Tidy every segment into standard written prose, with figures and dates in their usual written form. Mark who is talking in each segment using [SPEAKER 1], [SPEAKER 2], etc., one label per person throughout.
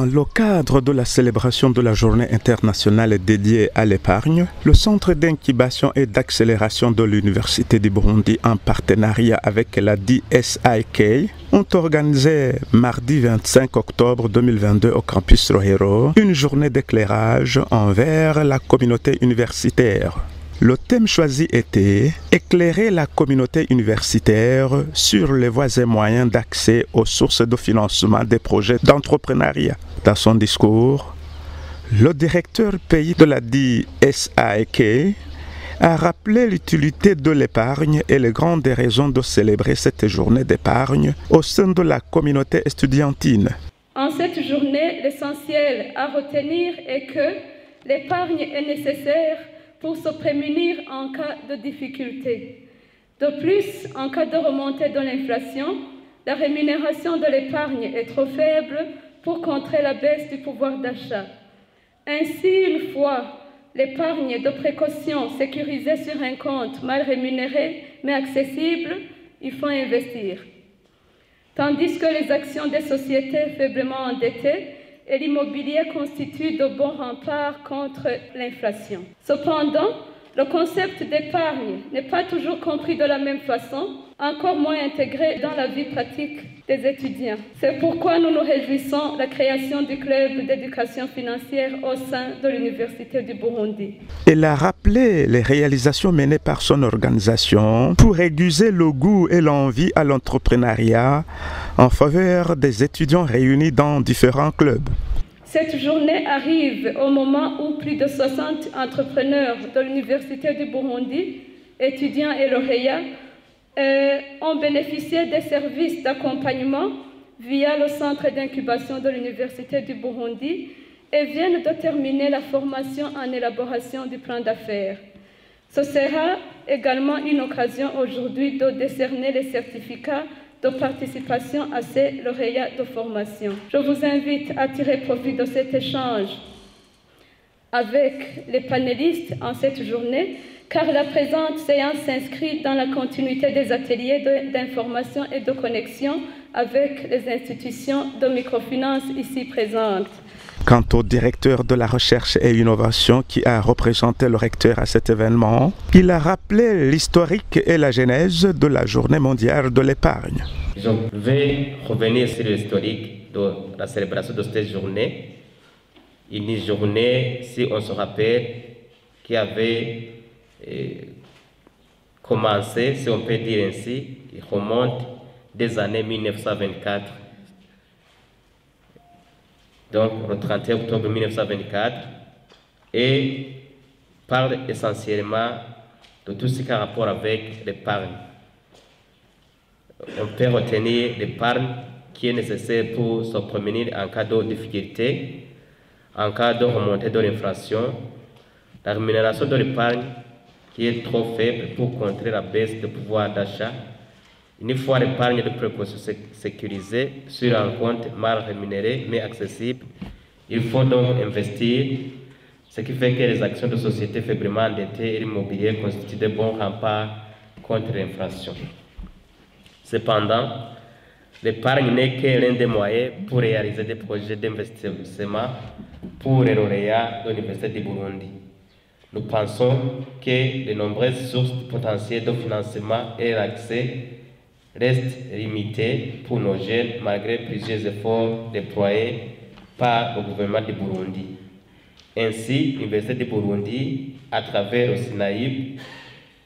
[SPEAKER 1] Dans le cadre de la célébration de la journée internationale dédiée à l'épargne, le Centre d'incubation et d'accélération de l'Université du Burundi, en partenariat avec la DSIK, ont organisé mardi 25 octobre 2022 au campus Rohero une journée d'éclairage envers la communauté universitaire. Le thème choisi était « Éclairer la communauté universitaire sur les voies et moyens d'accès aux sources de financement des projets d'entrepreneuriat ». Dans son discours, le directeur pays de la DSIK a rappelé l'utilité de l'épargne et les grandes raisons de célébrer cette journée d'épargne au sein de la communauté estudiantine.
[SPEAKER 2] En cette journée, l'essentiel à retenir est que l'épargne est nécessaire pour se prémunir en cas de difficulté. De plus, en cas de remontée de l'inflation, la rémunération de l'épargne est trop faible pour contrer la baisse du pouvoir d'achat. Ainsi, une fois l'épargne de précaution sécurisée sur un compte mal rémunéré mais accessible, il faut investir. Tandis que les actions des sociétés faiblement endettées et l'immobilier constituent de bons remparts contre l'inflation. Cependant, le concept d'épargne n'est pas toujours compris de la même façon, encore moins intégré dans la vie pratique des étudiants. C'est pourquoi nous nous réjouissons de la création du club d'éducation financière au sein de l'Université du Burundi.
[SPEAKER 1] Elle a rappelé les réalisations menées par son organisation pour aiguiser le goût et l'envie à l'entrepreneuriat en faveur des étudiants réunis dans différents clubs.
[SPEAKER 2] Cette journée arrive au moment où plus de 60 entrepreneurs de l'Université du Burundi, étudiants et lauréats, ont bénéficié des services d'accompagnement via le centre d'incubation de l'Université du Burundi et viennent de terminer la formation en élaboration du plan d'affaires. Ce sera également une occasion aujourd'hui de décerner les certificats de participation à ces lauréats de formation. Je vous invite à tirer profit de cet échange avec les panélistes en cette journée, car la présente séance s'inscrit dans la continuité des ateliers d'information et de connexion avec les institutions de microfinance ici présentes.
[SPEAKER 1] Quant au directeur de la recherche et innovation qui a représenté le recteur à cet événement, il a rappelé l'historique et la genèse de la Journée mondiale de l'épargne.
[SPEAKER 3] Je vais revenir sur l'historique de la célébration de cette journée. Une journée, si on se rappelle, qui avait commencé, si on peut dire ainsi, qui remonte des années 1924. Donc le 31 octobre 1924, et parle essentiellement de tout ce qui a rapport avec l'épargne. On peut retenir l'épargne qui est nécessaire pour se prémunir en cas de difficulté, en cas de remontée de l'inflation, la rémunération de l'épargne qui est trop faible pour contrer la baisse du pouvoir d'achat. Une fois l'épargne de précaution sécurisée sur un compte mal rémunéré mais accessible, il faut donc investir, ce qui fait que les actions de société faiblement endettées et l'immobilier constituent de bons remparts contre l'inflation. Cependant, l'épargne n'est que l'un des moyens pour réaliser des projets d'investissement pour les lauréats de l'Université du Burundi. Nous pensons que les nombreuses sources potentielles de financement et l'accès restent limités pour nos jeunes malgré plusieurs efforts déployés par le gouvernement du Burundi. Ainsi, l'Université du Burundi, à travers le SINAIB,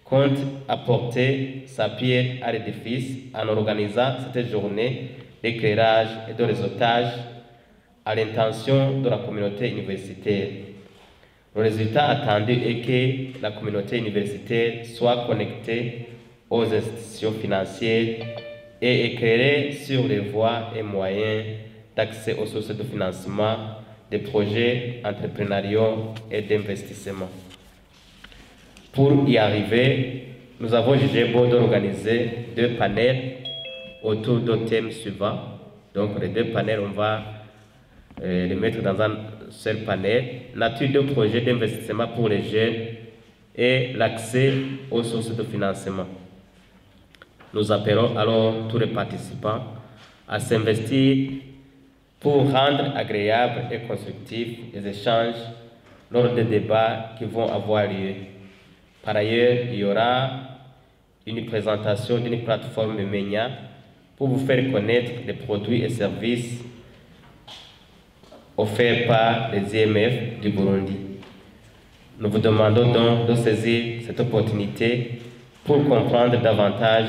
[SPEAKER 3] compte apporter sa pierre à l'édifice en organisant cette journée d'éclairage et de réseautage à l'intention de la communauté universitaire. Le résultat attendu est que la communauté universitaire soit connectée aux institutions financières et éclairée sur les voies et moyens d'accès aux sources de financement des projets entrepreneuriaux et d'investissement. Pour y arriver, nous avons jugé bon d'organiser deux panels autour d'un thème suivant. Donc les deux panels, on va les mettre dans un seul panel. Nature de projets d'investissement pour les jeunes et l'accès aux sources de financement. Nous appelons alors tous les participants à s'investir pour rendre agréables et constructifs les échanges lors des débats qui vont avoir lieu. Par ailleurs, il y aura une présentation d'une plateforme MENIA pour vous faire connaître les produits et services offerts par les IMF du Burundi. Nous vous demandons donc de saisir cette opportunité pour comprendre davantage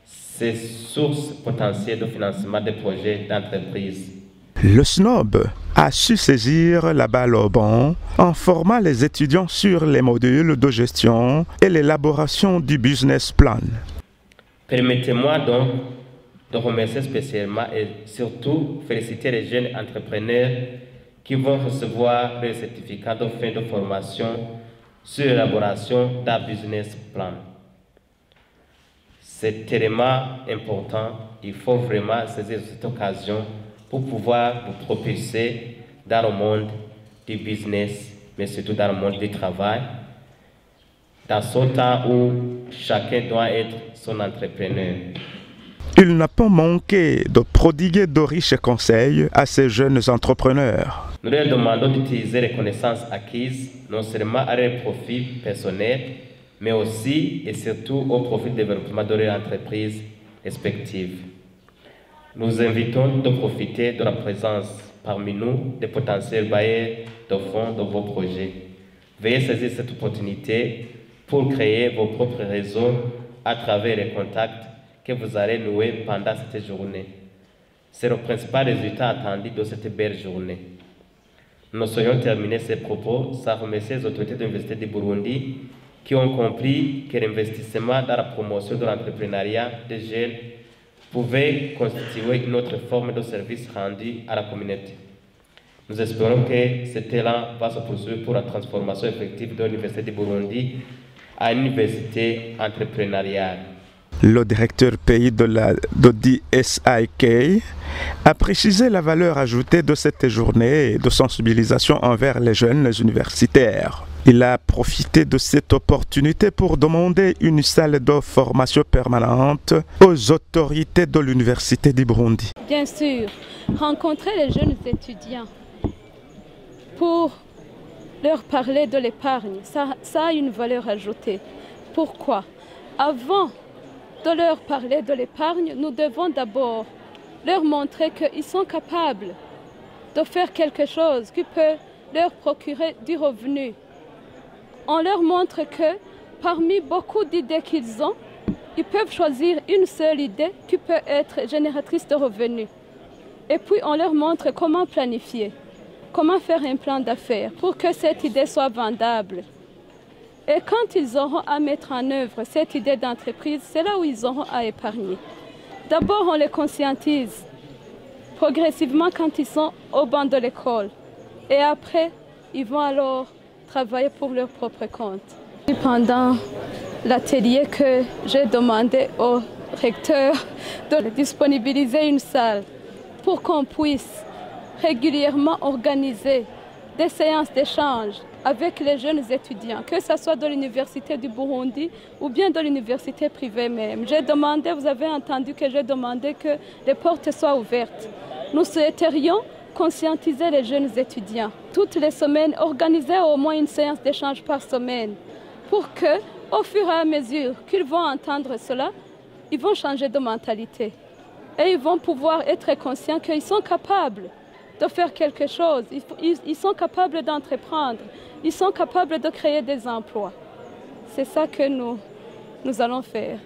[SPEAKER 3] ces sources potentielles de financement des projets d'entreprise.
[SPEAKER 1] Le SNOB a su saisir la balle au bon en formant les étudiants sur les modules de gestion et l'élaboration du business plan.
[SPEAKER 3] Permettez-moi donc de remercier spécialement et surtout féliciter les jeunes entrepreneurs qui vont recevoir le certificat de fin de formation sur l'élaboration d'un business plan. C'est tellement important, il faut vraiment saisir cette occasion pour pouvoir vous propulser dans le monde du business, mais surtout dans le monde du travail, dans ce temps où chacun doit être son entrepreneur.
[SPEAKER 1] Il n'a pas manqué de prodiguer de riches conseils à ces jeunes entrepreneurs.
[SPEAKER 3] Nous leur demandons d'utiliser les connaissances acquises, non seulement à leur profit personnel, mais aussi et surtout au profit du développement de leurs entreprises respectives. Nous invitons de profiter de la présence parmi nous des potentiels bailleurs de fonds de vos projets. Veuillez saisir cette opportunité pour créer vos propres réseaux à travers les contacts que vous allez nouer pendant cette journée. C'est le principal résultat attendu de cette belle journée. Nous souhaitons terminer ces propos sans remercier les autorités de l'Université du Burundi qui ont compris que l'investissement dans la promotion de l'entrepreneuriat des jeunes pouvait constituer une autre forme de service rendu à la communauté. Nous espérons que cet élan va se poursuivre pour la transformation effective de l'Université du Burundi à une université entrepreneuriale.
[SPEAKER 1] Le directeur pays de DSIK a précisé la valeur ajoutée de cette journée de sensibilisation envers les jeunes universitaires. Il a profité de cette opportunité pour demander une salle de formation permanente aux autorités de l'Université du Burundi.
[SPEAKER 2] Bien sûr, rencontrer les jeunes étudiants pour leur parler de l'épargne, ça a une valeur ajoutée. Pourquoi? Avant de leur parler de l'épargne, nous devons d'abord leur montrer qu'ils sont capables de faire quelque chose qui peut leur procurer du revenu. On leur montre que parmi beaucoup d'idées qu'ils ont, ils peuvent choisir une seule idée qui peut être génératrice de revenus. Et puis on leur montre comment planifier, comment faire un plan d'affaires pour que cette idée soit vendable. Et quand ils auront à mettre en œuvre cette idée d'entreprise, c'est là où ils auront à épargner. D'abord, on les conscientise progressivement quand ils sont au banc de l'école. Et après, ils vont alors travailler pour leur propre compte. Pendant l'atelier que j'ai demandé au recteur de disponibiliser une salle pour qu'on puisse régulièrement organiser des séances d'échange avec les jeunes étudiants, que ce soit de l'Université du Burundi ou bien de l'université privée même. J'ai demandé, vous avez entendu que j'ai demandé que les portes soient ouvertes. Nous souhaiterions conscientiser les jeunes étudiants. Toutes les semaines, organiser au moins une séance d'échange par semaine pour que, au fur et à mesure qu'ils vont entendre cela, ils vont changer de mentalité. Et ils vont pouvoir être conscients qu'ils sont capables de faire quelque chose, ils sont capables d'entreprendre, ils sont capables de créer des emplois. C'est ça que nous allons faire.